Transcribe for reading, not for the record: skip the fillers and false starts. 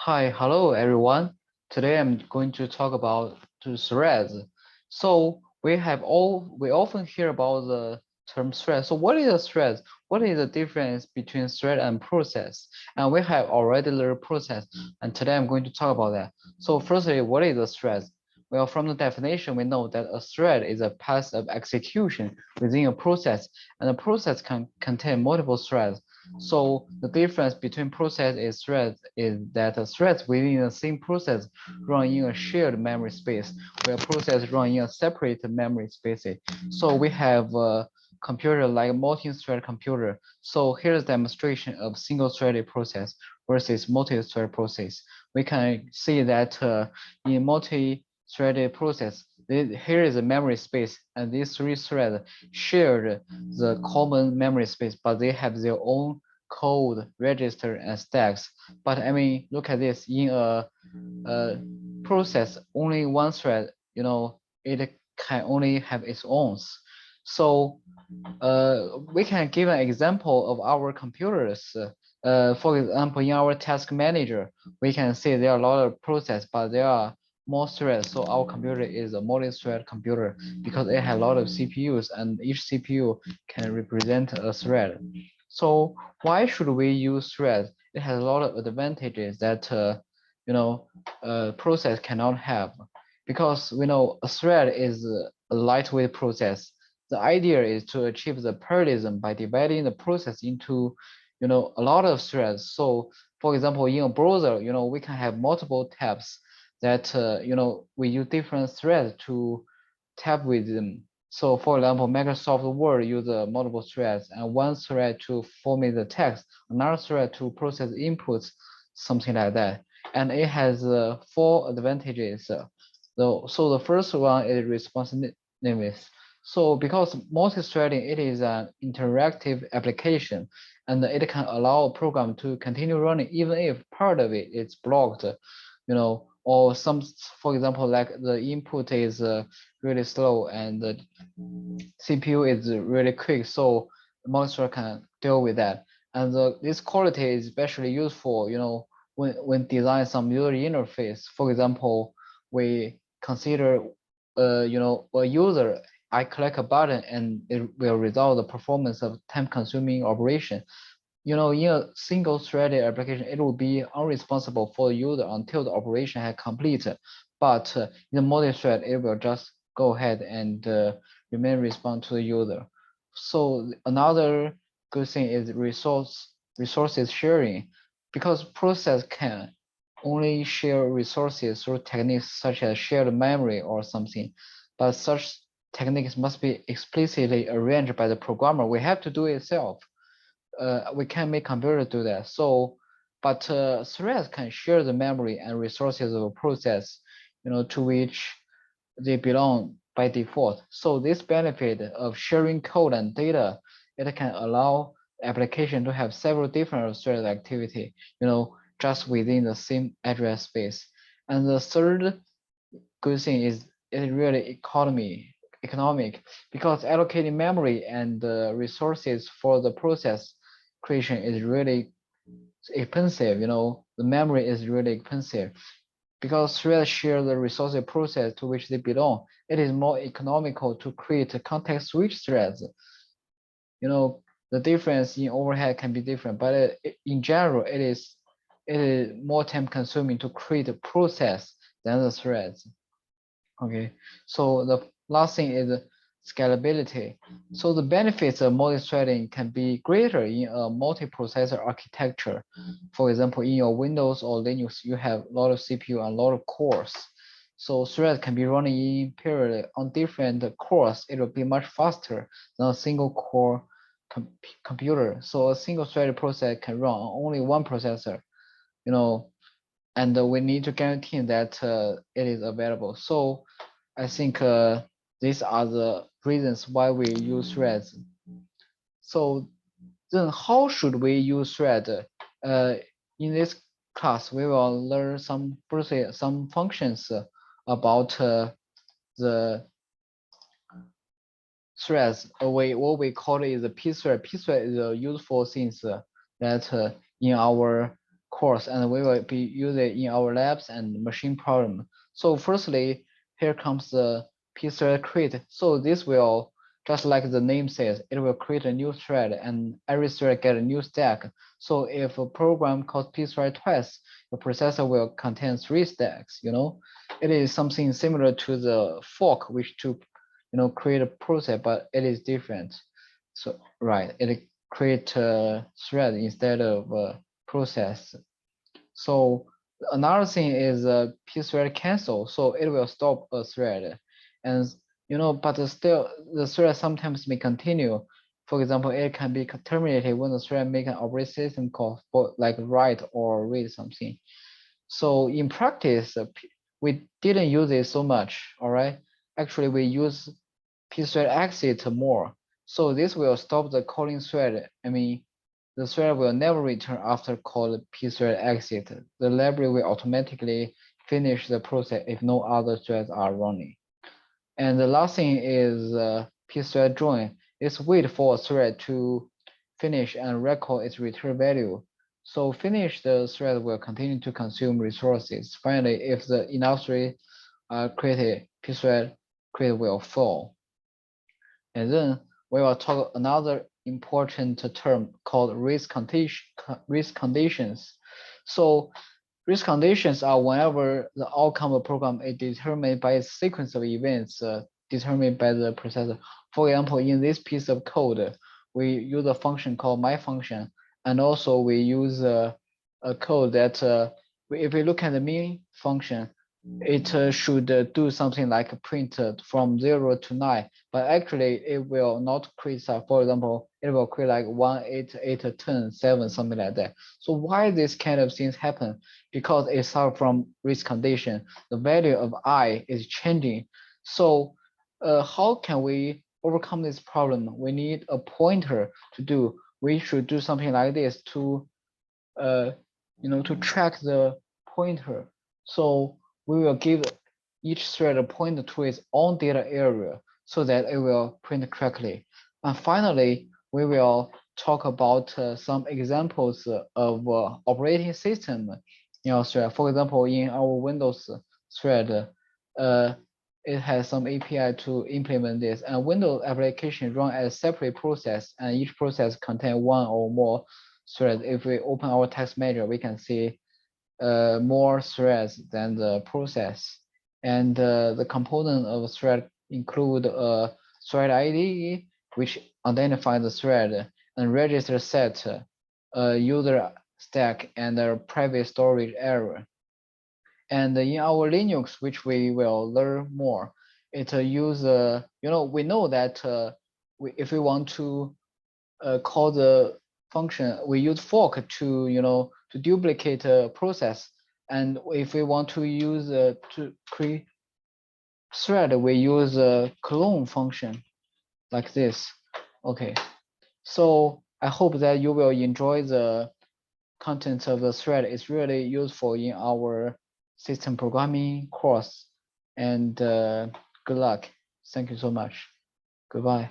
Hi, hello everyone. Today I'm going to talk about the threads. So we often hear about the term thread. So what is a thread? What is the difference between thread and process? And we have already learned process, and today I'm going to talk about that. So firstly, what is a thread? Well, from the definition, we know that a thread is a path of execution within a process, and a process can contain multiple threads. So the difference between process and threads is that the threads within the same process run in a shared memory space, where process run in a separate memory spaces. So we have a computer like multi-thread computer. So here's a demonstration of single-threaded process versus multi-thread process. We can see that in multi-threaded process, here is a memory space, and these three threads shared the common memory space, but they have their own code, register, and stacks. But I mean, look at this. In a process, only one thread, it can only have its own. So we can give an example of our computers. For example, in our task manager, we can see there are a lot of process, but there are more threads. So our computer is a multi-thread computer because it has a lot of CPUs, and each CPU can represent a thread. So why should we use threads? It has a lot of advantages that process cannot have, because we know a thread is a lightweight process. The idea is to achieve the parallelism by dividing the process into a lot of threads. So for example, in a browser, we can have multiple tabs that we use different threads to tab with them. So for example, Microsoft Word uses multiple threads, and one thread to format the text, another thread to process inputs, something like that. And it has four advantages. So the first one is responsiveness. So because multi-threading, it is an interactive application, and it can allow a program to continue running even if part of it is blocked, or for example, like the input is really slow and the CPU is really quick, so Monster can deal with that. And this quality is especially useful, when design some user interface. For example, we consider, a user, I click a button and it will result the performance of time-consuming operation. In a single-threaded application, it will be unresponsible for the user until the operation has completed. But in a multi-thread, it will just go ahead and remain respond to the user. So another good thing is resources sharing, because process can only share resources through techniques such as shared memory or something, but such techniques must be explicitly arranged by the programmer. We have to do it itself. We can make computer do that. So, but threads can share the memory and resources of a process, to which they belong by default. So this benefit of sharing code and data, it can allow application to have several different thread activity, just within the same address space. And the third good thing is it really economic, because allocating memory and resources for the process creation is really expensive. The memory is really expensive, because threads share the resources process to which they belong. It is more economical to create context switch threads. The difference in overhead can be different, but in general, it is more time consuming to create a process than the threads. Okay, so the last thing is scalability. So the benefits of multi-threading can be greater in a multiprocessor architecture. For example, in your Windows or Linux, you have a lot of CPU and a lot of cores. So threads can be running in parallel on different cores. It will be much faster than a single core computer. So a single threaded process can run on only one processor, you know, and we need to guarantee that it is available. So I think these are the reasons why we use threads. So then how should we use thread? In this class, we will learn some functions about the threads. What we call it is a p-thread. P-thread is a useful thing that in our course, and we will be using it in our labs and machine problem. So firstly, here comes the pthread create. So this will, just like the name says, it will create a new thread, and every thread get a new stack. So if a program calls pthread twice, the processor will contain 3 stacks. It is something similar to the fork, which to create a process, but it is different. So right, it create a thread instead of a process. So another thing is pthread cancel. So it will stop a thread, and but still the thread sometimes may continue. For example, it can be terminated when the thread make an operating system call for like write or read something. So in practice, we didn't use it so much. All right, actually we use pthread exit more. So this will stop the calling thread. I mean, the thread will never return after call pthread exit. The library will automatically finish the process if no other threads are running. And the last thing is pthread join. It's wait for a thread to finish and record its return value. So finish the thread will continue to consume resources. Finally, if the enough thread are created, pthread create will fall. And then we will talk another important term called risk conditions. So risk conditions are whenever the outcome of a program is determined by a sequence of events determined by the processor. For example, in this piece of code, we use a function called myFunction, and also we use a code that if we look at the main function, it should do something like print from 0 to 9, but actually it will not create, for example, it will create like 1, 8, 8, 10, 7, something like that. So why this kind of things happen? Because it starts from risk condition. The value of I is changing. So how can we overcome this problem? We need a pointer to do. We should do something like this to to track the pointer. So we will give each thread a pointer to its own data area so that it will print correctly. And finally, we will talk about some examples of operating system thread. For example, in our Windows thread, it has some API to implement this, and Windows application run as a separate process, and each process contain one or more threads. If we open our text manager, we can see more threads than the process. And the component of a thread include a thread ID, which identifies the thread, and register set, user stack, and a private storage area. And in our Linux, which we will learn more, it use we know that if we want to call the function, we use fork to to duplicate a process, and if we want to use to create thread, we use a clone function like this. Okay, so I hope that you will enjoy the content of the thread. It's really useful in our system programming course, and good luck. Thank you so much. Goodbye.